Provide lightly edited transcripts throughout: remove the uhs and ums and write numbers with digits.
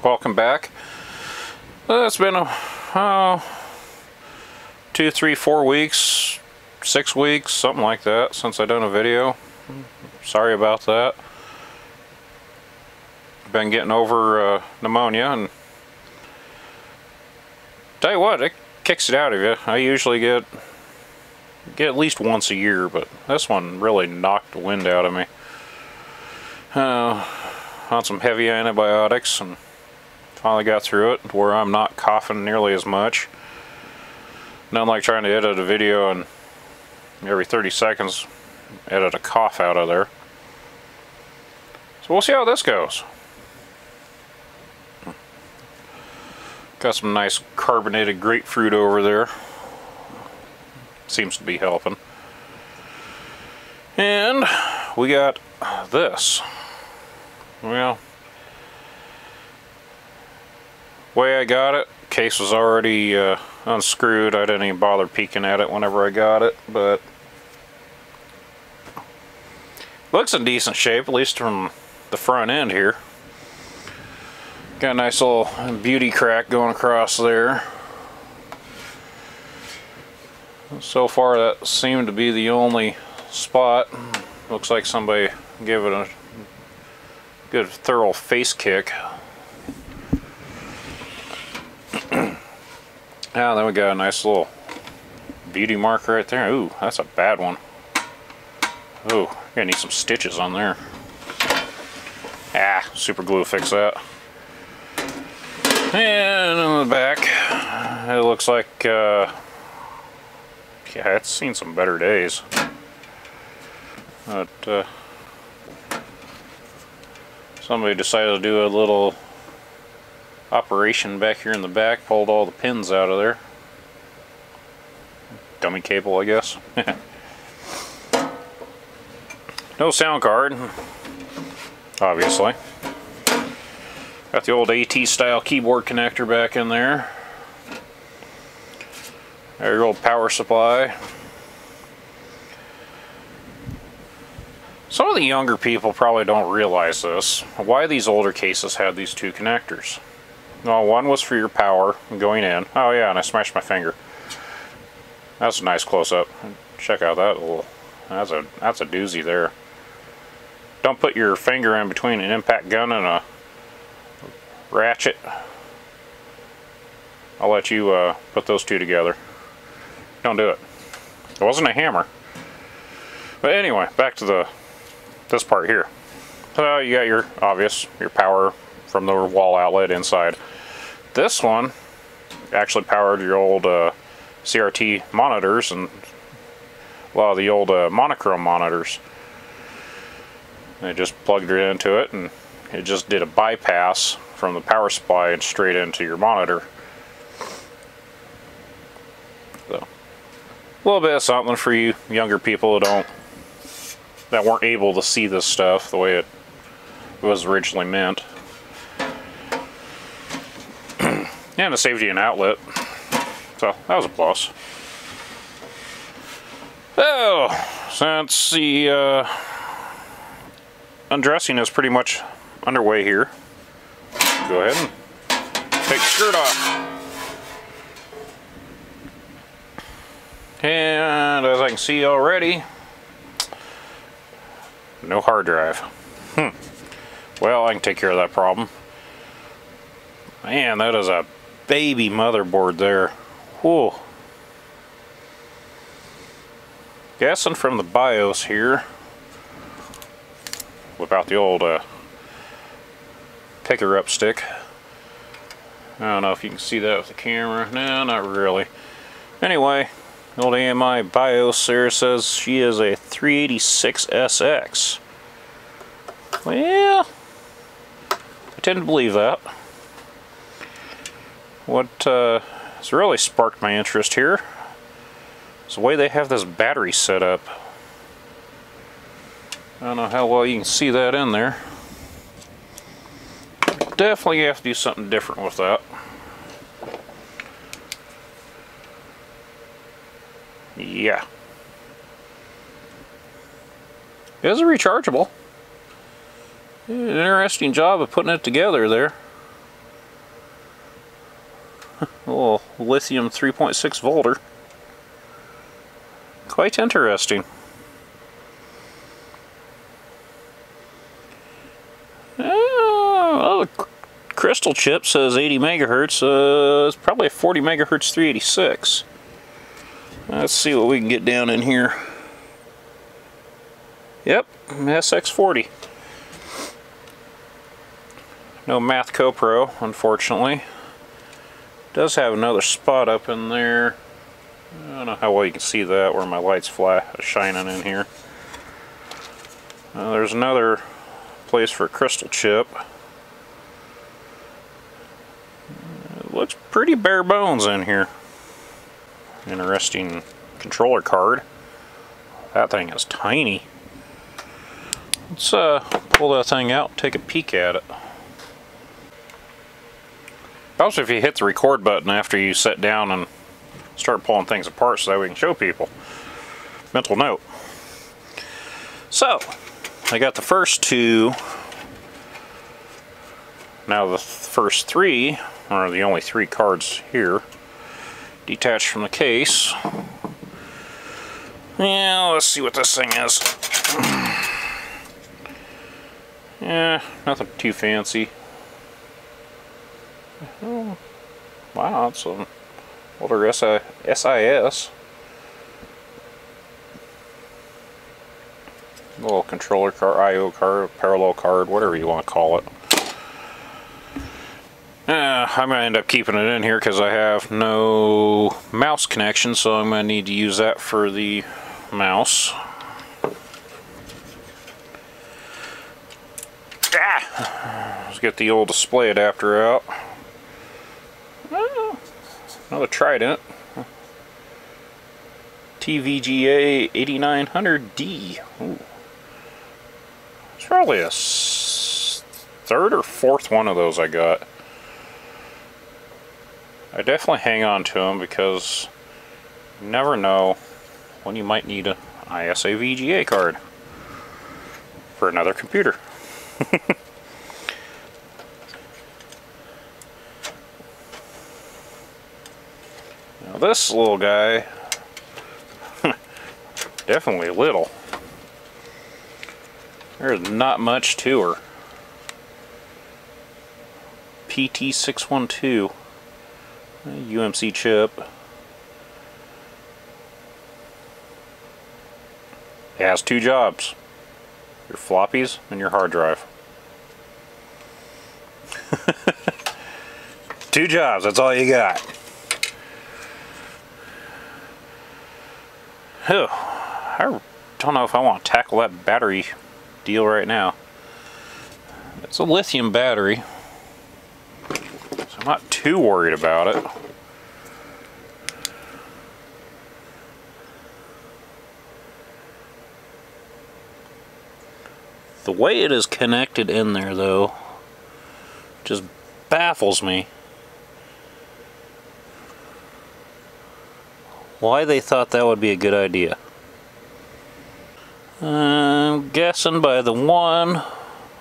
welcome back. It's been a 2, 3, 4 weeks, 6 weeks, something like that since I done a video. Sorry about that. Been getting over pneumonia, and tell you what, it kicks it out of you. I usually get at least once a year, but this one really knocked the wind out of me. On some heavy antibiotics, and finally got through it where I'm not coughing nearly as much. Nothing like trying to edit a video and every 30 seconds edit a cough out of there. So we'll see how this goes. Got some nice carbonated grapefruit over there. Seems to be helping. And we got this. Well, way I got it, case was already unscrewed. I didn't even bother peeking at it whenever I got it, but looks in decent shape, at least from the front end here. Got a nice little beauty crack going across there. So far that seemed to be the only spot. Looks like somebody gave it a good thorough face kick. Now then we got a nice little beauty mark right there. Ooh, that's a bad one. Ooh, gonna need some stitches on there. Ah, super glue will fix that. And on the back, it looks like, yeah, it's seen some better days. But, somebody decided to do a little operation back here in the back, pulled all the pins out of there. Dummy cable, I guess. No sound card, obviously. Got the old AT style keyboard connector back in there. There's your old power supply. Some of the younger people probably don't realize this. Why these older cases had these two connectors. Well, one was for your power going in. Oh yeah, and I smashed my finger. That's a nice close-up. Check out that little, that's a doozy there. Don't put your finger in between an impact gun and a ratchet. I'll let you put those two together. Don't do it. It wasn't a hammer. But anyway, back to this part here. So you got your obvious, your power from the wall outlet inside. This one actually powered your old CRT monitors and a lot of the old monochrome monitors. And I just plugged it into it, and it just did a bypass from the power supply and straight into your monitor. So a little bit of something for you younger people that weren't able to see this stuff the way it was originally meant. And it saved you an outlet. So that was a plus. Oh, since the undressing is pretty much underway here, go ahead and take the skirt off. And as I can see already, no hard drive. Well, I can take care of that problem. Man, that is a baby motherboard there. Whoa. Guessing from the BIOS here, whip out the old picker up stick. I don't know if you can see that with the camera. No, not really. Anyway, the old AMI BIOS there says she is a 386SX. Well, I tend to believe that. What has really sparked my interest here is the way they have this battery set up. I don't know how well you can see that in there. Definitely have to do something different with that. Yeah. It is a rechargeable. An interesting job of putting it together there. little lithium 3.6 volter. Quite interesting. Well, the crystal chip says 80 megahertz. It's probably a 40 megahertz 386. Let's see what we can get down in here. Yep, sx40. No Math Co-Pro, unfortunately. Does have another spot up in there. I don't know how well you can see that where my light's shining in here. There's another place for a crystal chip. It looks pretty bare bones in here. Interesting controller card. That thing is tiny. Let's pull that thing out and take a peek at it. Also, if you hit the record button after you sit down and start pulling things apart so that we can show people. Mental note. So, I got the first two. Now the first three, or the only three cards here, detached from the case. Yeah, let's see what this thing is. Yeah, nothing too fancy. Oh, wow, it's an older SIS. Little controller card, I/O card, parallel card, whatever you want to call it. I'm going to end up keeping it in here because I have no mouse connection, so I'm going to need to use that for the mouse. Let's get the old display adapter out. Another Trident. TVGA 8900D. Ooh. It's probably a third or fourth one of those I got. I definitely hang on to them because you never know when you might need an ISA VGA card for another computer. Now this little guy, definitely little. There's not much to her. PT612 UMC chip. It has two jobs. Your floppies and your hard drive. Two jobs, that's all you got. I don't know if I want to tackle that battery deal right now. It's a lithium battery, so I'm not too worried about it. The way it is connected in there, though, just baffles me. Why they thought that would be a good idea. I'm guessing by the one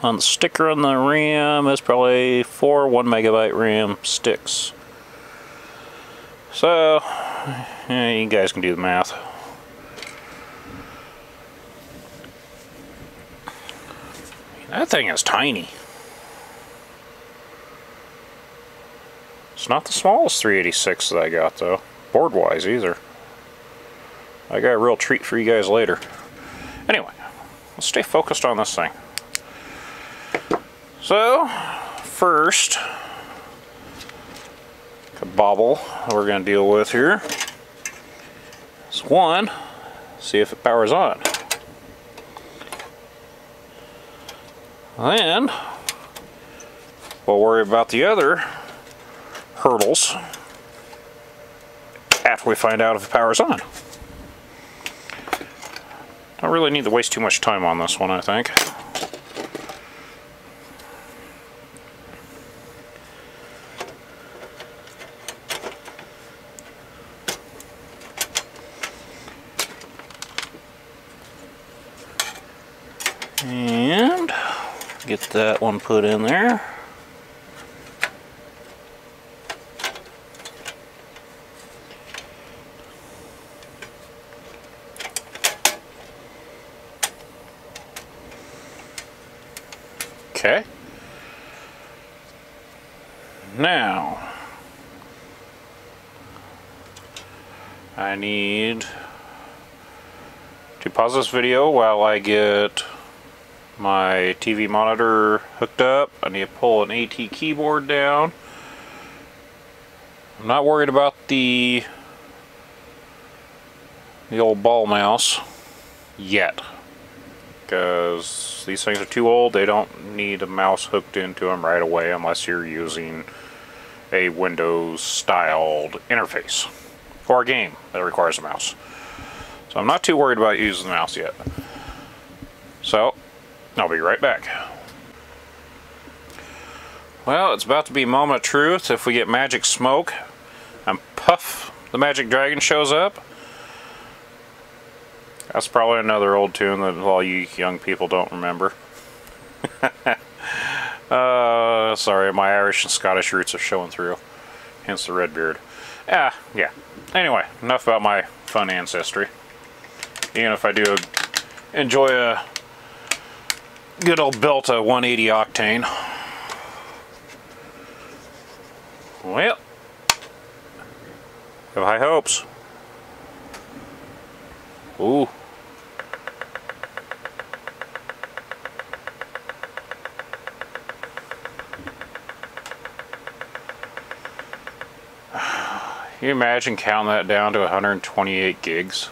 on the sticker on the RAM is probably 4 1 megabyte RAM sticks. So, yeah, you guys can do the math. That thing is tiny. It's not the smallest 386 that I got though, board-wise either. I got a real treat for you guys later. Anyway, let's stay focused on this thing. So, first, a bobble we're going to deal with here is one, see if it powers on. Then, we'll worry about the other hurdles after we find out if it powers on. Don't really need to waste too much time on this one, I think. And get that one put in there. Now, I need to pause this video while I get my TV monitor hooked up. I need to pull an AT keyboard down. I'm not worried about the old ball mouse yet, because these things are too old. They don't need a mouse hooked into them right away unless you're using a Windows styled interface for a game that requires a mouse. So I'm not too worried about using the mouse yet. So I'll be right back. Well, it's about to be moment of truth. If we get magic smoke and puff, the magic dragon shows up. That's probably another old tune that all you young people don't remember. Sorry, my Irish and Scottish roots are showing through. Hence the red beard. Yeah. Anyway, enough about my fun ancestry. Even if I do enjoy a good old Belta 180 octane. Well, have high hopes. Ooh. Can you imagine counting that down to 128 gigs?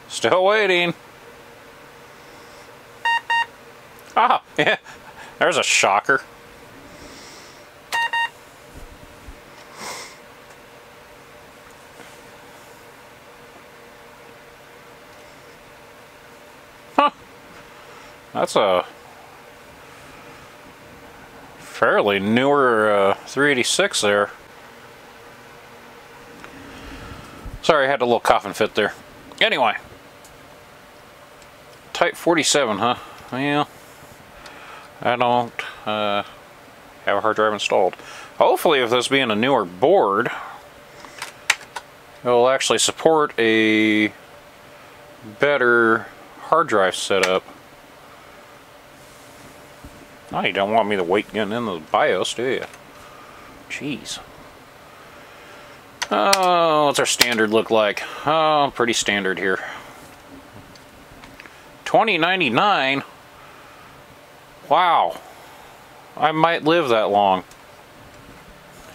Still waiting. Ah, yeah, there's a shocker. Huh. That's a fairly newer 386 there. Sorry, I had a little coughing fit there. Anyway, Type 47, huh? Well, I don't have a hard drive installed. Hopefully, with this being a newer board, it will actually support a better hard drive setup. Oh, you don't want me to wait getting into the BIOS, do you? Jeez. Oh, what's our standard look like? Oh, pretty standard here. $20.99. Wow. I might live that long.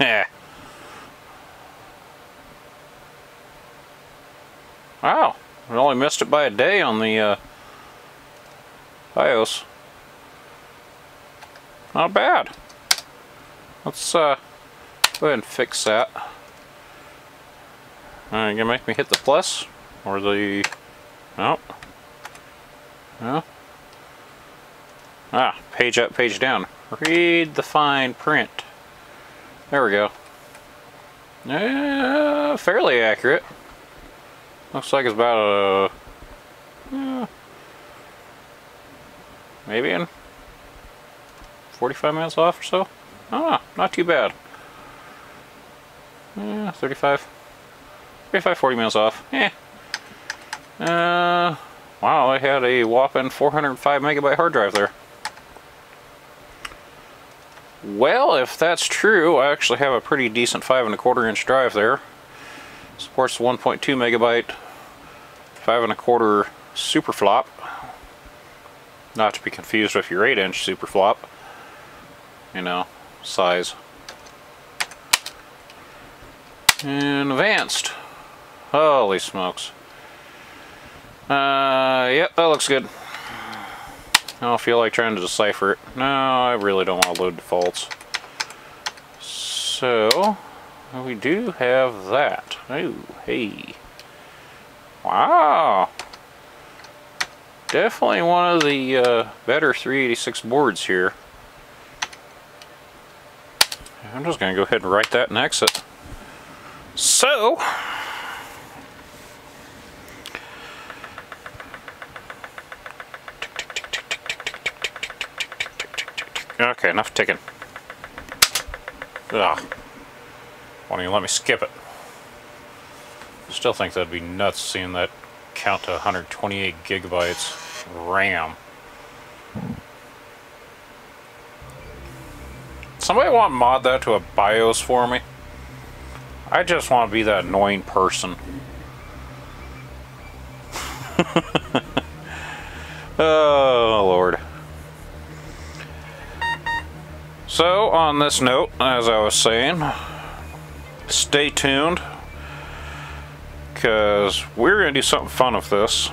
Eh. Wow. I only missed it by a day on the BIOS. Not bad. Let's go ahead and fix that. You gonna make me hit the plus or the no? No. Ah, page up, page down. Read the fine print. There we go. Fairly accurate. Looks like it's about a maybe in 45 minutes off or so. Ah, not too bad. 35, 40 minutes off. Wow, I had a whopping 405 megabyte hard drive there. Well, if that's true, I actually have a pretty decent 5 1/4 inch drive there. Supports 1.2 megabyte 5 1/4 super flop. Not to be confused with your 8 inch super flop. You know, size. And advanced. Holy smokes. Yep, that looks good. I don't feel like trying to decipher it. No, I really don't want to load defaults. So, we do have that. Oh, hey. Wow. Definitely one of the better 386 boards here. I'm just going to go ahead and write that and exit. So, Okay, enough ticking. Ugh. Why don't you let me skip it? I still think that'd be nuts seeing that count to 128 gigabytes RAM. Somebody want to mod that to a BIOS for me? I just want to be that annoying person. Oh, Lord. So, on this note, as I was saying, stay tuned, because we're going to do something fun with this.